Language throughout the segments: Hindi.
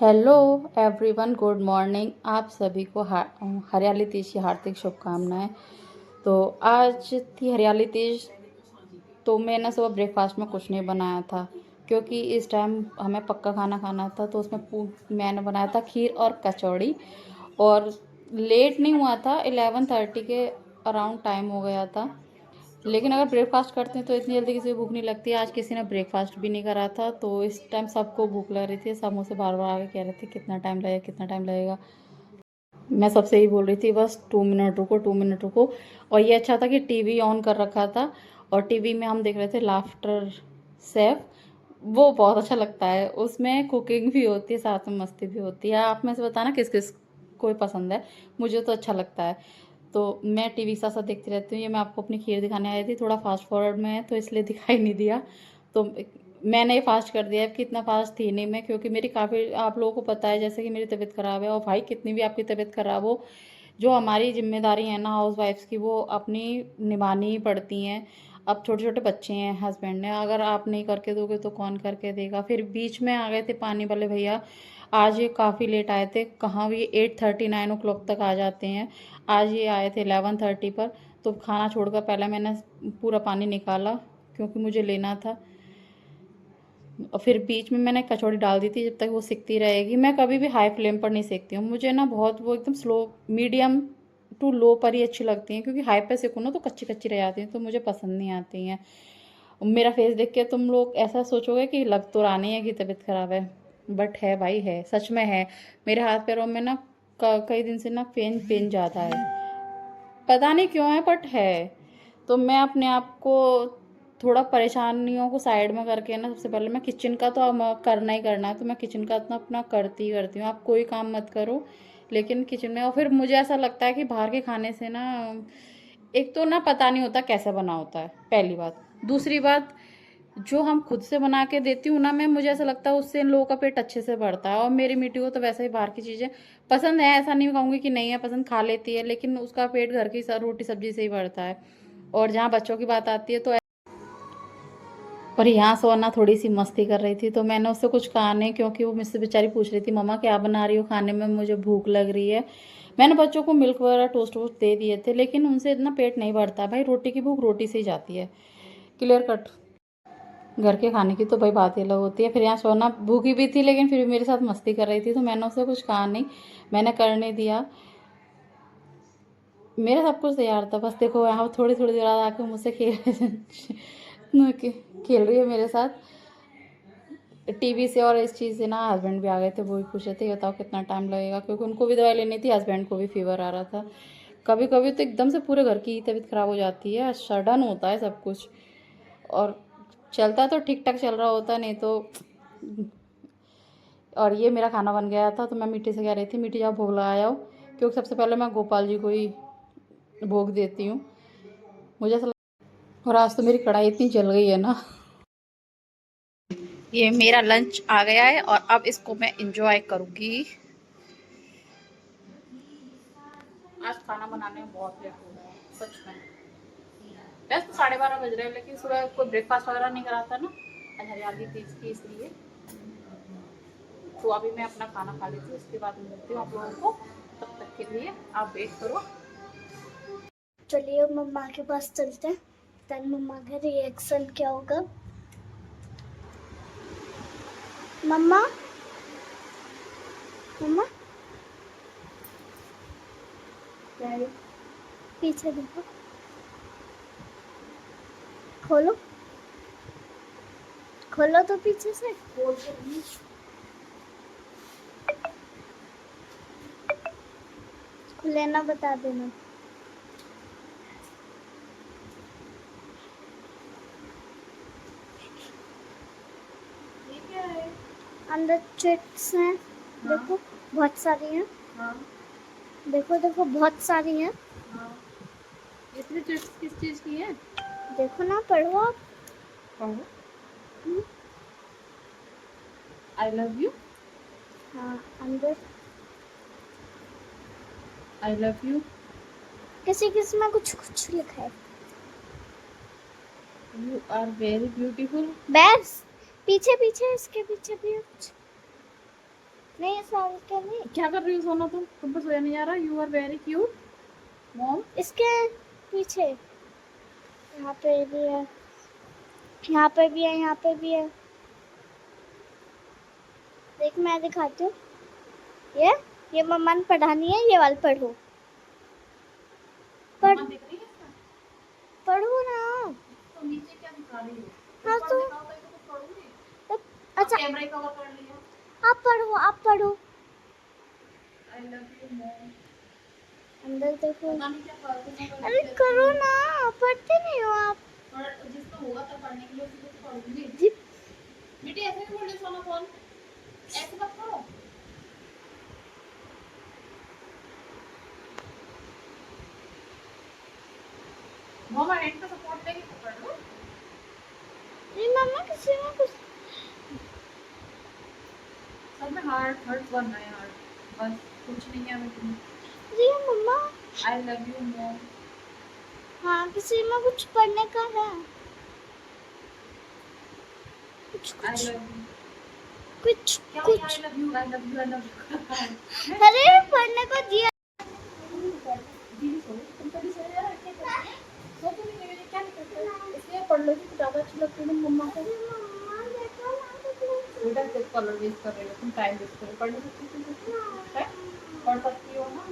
Hello everyone, good morning. आप सभी को हरियाली तीज की हार्दिक शुभकामनाएं। तो आज थी हरियाली तीज, तो मैंने सुबह ब्रेकफास्ट में कुछ नहीं बनाया था क्योंकि इस टाइम हमें पक्का खाना खाना था। तो उसमें मैंने बनाया था खीर और कचौड़ी, और लेट नहीं हुआ था, 11:30 के अराउंड टाइम हो गया था। लेकिन अगर ब्रेकफास्ट करते हैं तो इतनी जल्दी किसी को भूख नहीं लगती। आज किसी ने ब्रेकफास्ट भी नहीं करा था, तो इस टाइम सबको भूख लग रही थी। सब मुझसे बार बार आके कह रहे थे कितना टाइम लगेगा, कितना टाइम लगेगा। मैं सबसे ही बोल रही थी बस 2 मिनट रुको, 2 मिनट रुको। और ये अच्छा था कि टीवी ऑन कर रखा था, और टीवी में हम देख रहे थे लाफ्टर शेफ। वो बहुत अच्छा लगता है, उसमें कुकिंग भी होती है, साथ में मस्ती भी होती है। आप में से बताना किस किस को पसंद है। मुझे तो अच्छा लगता है, तो मैं टीवी के साथ साथ देखती रहती हूँ। ये मैं आपको अपनी खीर दिखाने आई थी, थोड़ा फास्ट फॉरवर्ड में है तो इसलिए दिखाई नहीं दिया। तो मैंने ये फास्ट कर दिया है कि इतना फास्ट थी नहीं मैं, क्योंकि मेरी काफ़ी, आप लोगों को पता है जैसे कि मेरी तबीयत ख़राब है। और भाई कितनी भी आपकी तबीयत ख़राब हो, जो हमारी जिम्मेदारी है ना हाउस वाइफ्स की, वो अपनी निभानी ही पड़ती हैं। अब छोटे छोटे बच्चे हैं, हस्बैंड ने, अगर आप नहीं करके दोगे तो कौन करके देगा। फिर बीच में आ गए थे पानी वाले भैया। आज ये काफ़ी लेट आए थे, कहाँ भी 8:30 9 o'clock तक आ जाते हैं। आज ये आए थे 11:30 पर। तो खाना छोड़कर पहले मैंने पूरा पानी निकाला क्योंकि मुझे लेना था। और फिर बीच में मैंने कचौड़ी डाल दी थी, जब तक वो सिकती रहेगी। मैं कभी भी हाई फ्लेम पर नहीं सेकती हूँ, मुझे ना बहुत वो एकदम स्लो, मीडियम टू लो पर ही अच्छी लगती हैं, क्योंकि हाई पे सेकूँ ना तो कच्ची कच्ची रह जाती हैं, तो मुझे पसंद नहीं आती हैं। मेरा फेस देख के तुम लोग ऐसा सोचोगे कि लग तो रहा नहीं है कि तबीयत ख़राब है, बट है भाई, है, सच में है। मेरे हाथ पैरों में ना कई दिन से ना पेन पेन ज़्यादा है, पता नहीं क्यों है, बट है। तो मैं अपने आप को थोड़ा परेशानियों को साइड में करके ना, सबसे पहले मैं किचन का तो अब करना ही करना है, तो मैं किचन का इतना अपना करती ही करती हूँ। आप कोई काम मत करो लेकिन किचन में। और फिर मुझे ऐसा लगता है कि बाहर के खाने से ना, एक तो ना पता नहीं होता कैसे बना होता है, पहली बात। दूसरी बात, जो हम खुद से बना के देती हूँ ना मैं, मुझे ऐसा लगता है उससे इन लोगों का पेट अच्छे से भरता है। और मेरी मिट्टी को तो वैसे ही बाहर की चीज़ें पसंद है, ऐसा नहीं कहूँगी कि नहीं है पसंद, खा लेती है, लेकिन उसका पेट घर की रोटी सब्जी से ही भरता है। और जहाँ बच्चों की बात आती है तो, और यहाँ सोना थोड़ी सी मस्ती कर रही थी, तो मैंने उससे कुछ कहा नहीं, क्योंकि वो मुझसे बेचारी पूछ रही थी मम्मा क्या बना रही हो खाने में, मुझे भूख लग रही है। मैंने बच्चों को मिल्क वगैरह टोस्ट वोस्ट दे दिए थे, लेकिन उनसे इतना पेट नहीं भरता भाई। रोटी की भूख रोटी से ही जाती है, क्लियर कट। घर के खाने की तो भाई बात ही अलग होती है। फिर यहाँ सोना भूखी भी थी, लेकिन फिर भी मेरे साथ मस्ती कर रही थी, तो मैंने उससे कुछ कहा नहीं, मैंने करने दिया। मेरा सब कुछ तैयार था, बस देखो यहाँ थोड़ी थोड़ी देर बाद आकर मुझसे खेल रही है मेरे साथ टीवी से। और इस चीज़ से ना हस्बैंड भी आ गए थे, वो भी पूछ रहे थे ये बताओ कितना टाइम लगेगा, क्योंकि उनको भी दवाई लेनी थी, हस्बैंड को भी फीवर आ रहा था। कभी कभी तो एकदम से पूरे घर की तबीयत ख़राब हो जाती है, सडन होता है सब कुछ। और चलता तो ठीक ठाक चल रहा होता, नहीं तो। और ये मेरा खाना बन गया था, तो मैं मीठी से कह रही थी मीठी जाओ भोग लगाया हो, क्योंकि सबसे पहले मैं गोपाल जी को ही भोग देती हूँ, मुझे ऐसा और आज तो मेरी कढ़ाई इतनी जल गई है ना। ये मेरा लंच आ गया है और अब इसको मैं इंजॉय करूँगी। आज खाना बनाने में बहुत लेट हो गया है सच में। वैसे तो 12:30 बज रहे हैं, लेकिन सुबह कोई ब्रेकफास्ट वगैरह नहीं कराता ना, आज हरियाली तीज की इसलिए। तो अभी मैं अपना खाना खा लेती हूँ, उसके बाद मिलती हूँ आप लोगों को। तब तक के लिए आप वेट करो। चलिए मम्मा के पास चलते हैं, तब मम्मा का रिएक्शन क्या होगा। मम्मा, मम्मा पीछे देखो, खोलो खोलो तो पीछे से। लेना बता देना। अंदर चिप्स हैं, हाँ। देखो बहुत सारी हैं, हाँ। देखो देखो बहुत सारी हैं, हाँ। इतनी चिप्स किस चीज की है? देखो ना, पढ़ो आप, पढ़ो। आई लव यू, हाँ अंदर आई लव यू, किसी किसी में कुछ कुछ लिखा है। यू आर वेरी ब्यूटीफुल, बस पीछे पीछे इसके पीछे भी है कुछ, नहीं साल के नहीं। क्या कर रही हो सोना तुम पे सोया नहीं आ रहा? You are very cute mom. इसके पीछे यहाँ पे भी है, यहाँ पे भी है, यहाँ पे भी है। देख मैं दिखाती हूँ। ये मम्मा ने पढ़ानी है, ये वाला पढ़ो। पढ़ दिख रही है इसमें? पढ़ो ना। तो नीचे क्या दिखा रही हो? हाँ ऊपर तो दिखा होता है तो कुछ पढ़ूंगी। अच्छा कैमरा ही कवर कर लिया। आप पढ़ो, आप पढ़ो। आई लव यू मॉम। अंदर देखो। पता नहीं क्या फालतू में कर अरे रही करो है। ना, पढ़ते नहीं हो आप। और जिसको होगा तब पढ़ने के लिए उसी को तो पढ़ूंगी। जी बेटी ऐसे नहीं बोल रही सोना फोन, ऐसे मत करो। मम्मा हैंड पे सपोर्ट लेके पकड़ लो। जी मम्मा किसी में कुछ सब में हार्ट बनना है हार्ट, बस कुछ नहीं है बेटी। जी मम्मा। I love you mom. हाँ किसी में कुछ पढ़ने का है, कुछ आई कुछ लव यू। कुछ क्या कुछ। आई love you, I love you, I love you. अरे पढ़ने को दिया। दीदी सो तुम कभी सो जा रहा है क्या करती है? सो तो नहीं मेरे क्या नहीं करते इसलिए पढ़ लो कि ज्यादा अच्छी लगती है मम्मा को। बेटा सिर्फ कलर वेस्ट कर रहे हो तुम, टाइम वेस्ट कर रहे हो। पढ़ सकती हो, पढ़ सकती हो ना।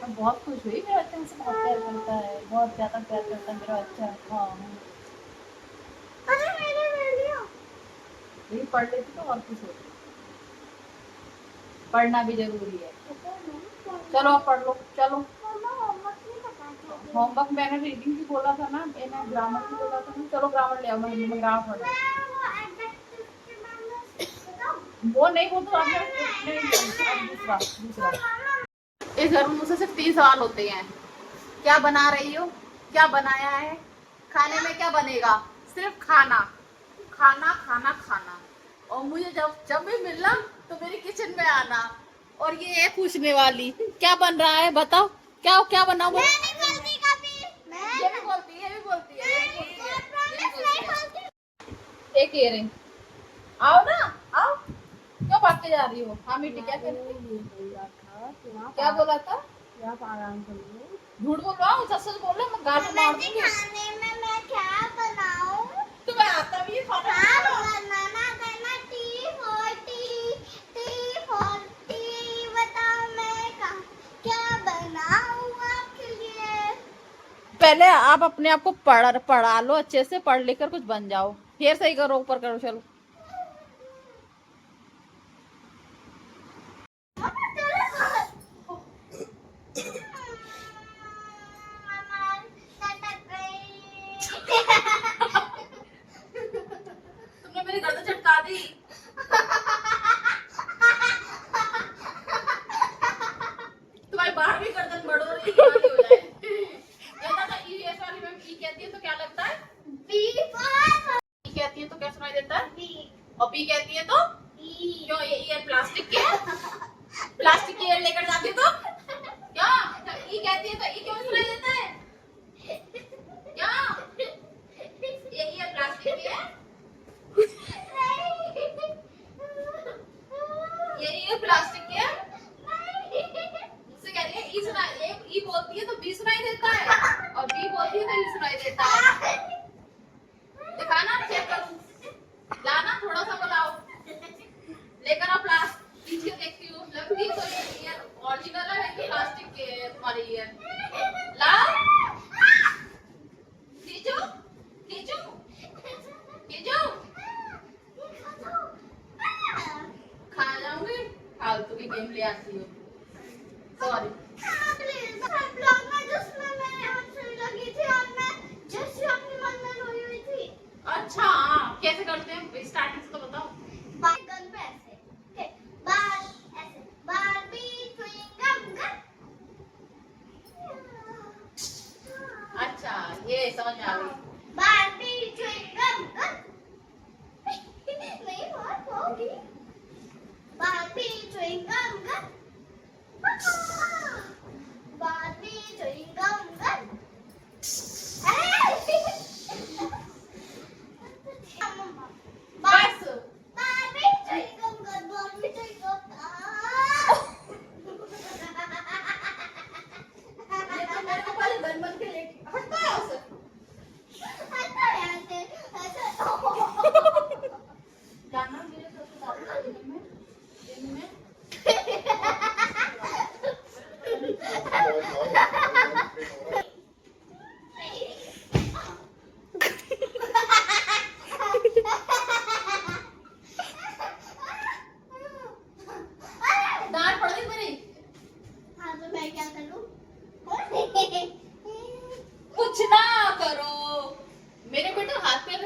मैं बहुत खुश हुई, मेरा बच्चा मुझसे बहुत प्यार करता है, बहुत ज्यादा प्यार करता है मेरा बच्चा। हाँ अरे मेरे वीडियो यही पढ़ लेती तो और खुश होती। पढ़ना भी जरूरी है। चलो अब पढ़ लो चलो। होमवर्क मैंने रीडिंग भी बोला था ना, मैंने ग्रामर भी बोला था ना। चलो ग्रामर ले आओ, मैं ग्रामर पढ़ वो नहीं, वो तो आपने नहीं, दूसरा दूसरा। इस घर में मुझसे सिर्फ 3 सवाल होते हैं। क्या बना रही हो, क्या बनाया है, खाने में क्या बनेगा। सिर्फ खाना खाना खाना खाना। और मुझे जब जब भी मिलना तो मेरी किचन में आना। और ये है पूछने वाली क्या बन रहा है बताओ, क्या क्या बनाऊं। ये भी बोलती है, ये भी बोलती है, ये भी बोलती है, ये भी बोलती है। एक इयरिंग। आओ ना आओ, क्यों भाग के जा रही हो? हाँ मिट्टी क्या कर रही थी? क्या बोला था? आप आराम करिए। झूठ बोल रहा हूँ, सच सच बोल रहा हूँ, मैं गाली मार दूंगी। खाने में मैं क्या बनाऊं? तुम्हें आता भी है खाना? बनाना देना टी बताओ मैं क्या बनाऊं आपके लिए? पहले आप अपने आप को पढ़ा लो अच्छे से, पढ़ लिख कर कुछ बन जाओ, फिर सही करो, ऊपर करो। चलो तुमने मेरी गर्दन चटका दी। तुम्हारी बाहर भी गर्दन बढ़ो रही हो जाए। ईएस वाली मैम ई कहती है तो क्या लगता है? बी। ई कहती है तो क्या सुनाई देता है? बी। और बी कहती है तो ई। क्यों ये ईयर प्लास्टिक के? प्लास्टिक की ईयर लेकर जाती है तो क्या? ई कहती है तो ई क्यों सुनाई देता है? क्या ये ईयर प्लास्टिक की है? ये ईयर प्लास्टिक की है? मुझसे कह रही है ई सुनाई, एक ई बोलती है तो बी सुनाई देता है और बी बोलती है तो ई सुनाई देता है। दिखाना चेक करूं, लाना थोड़ा सा बुलाओ, लेकर आओ प्लास्टिक। पीछे देखती हूँ लगती है तो ये ईयर ओरिजिनल है कि प्लास्टिक के है तुम्हारी ईयर। लाओ खींचो खींचो खींचो, खा जाऊंगी। फालतू की गेम ले आती हो। सॉरी। अच्छा हाँ, कैसे करते हैं स्टार्टिंग से तो बताओ। अच्छा ये समझ में आ गई। नहीं बहुत होगी। Barbie chewing gum.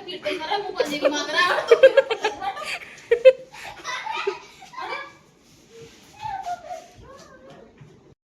कीर्तन कर रहा है, मुंह पानी की मांग रहा है और तू